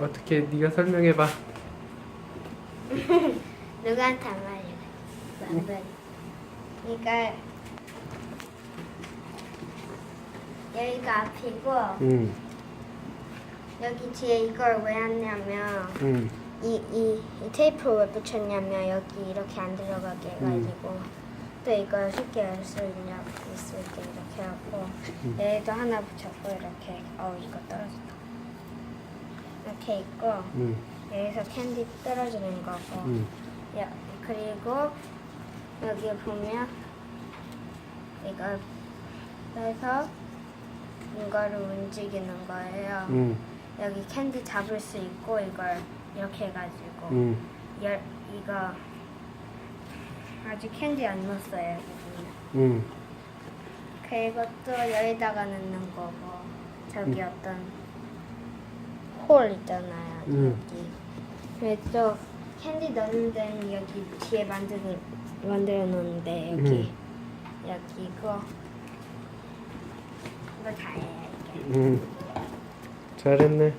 어떻게 네가 설명해봐. 누구한테 안 말려? 그러니까 여기가 앞이고 여기 뒤에 이걸 왜 했냐면 이 테이프를 왜 붙였냐면 여기 이렇게 안 들어가게 해가지고 또 이걸 쉽게 열 수 있게 이렇게 하고 얘도 하나 붙였고 이렇게 이거 떨어졌다 이렇게 있고 여기서 캔디 떨어지는 거고 그리고 여기 보면 이걸 빼서 이거를 움직이는 거예요. 여기 캔디 잡을 수 있고 이걸 이렇게 해가지고 이거 아직 캔디 안 넣었어요. 여기 보면. 그리고 또 여기다가 넣는 거고 저기 어떤 홀 있잖아요. 여기. 그래서 캔디 넣는 데는 여기 뒤에 만들어 놓는데 여기 이거 다 해야 돼. 잘했네.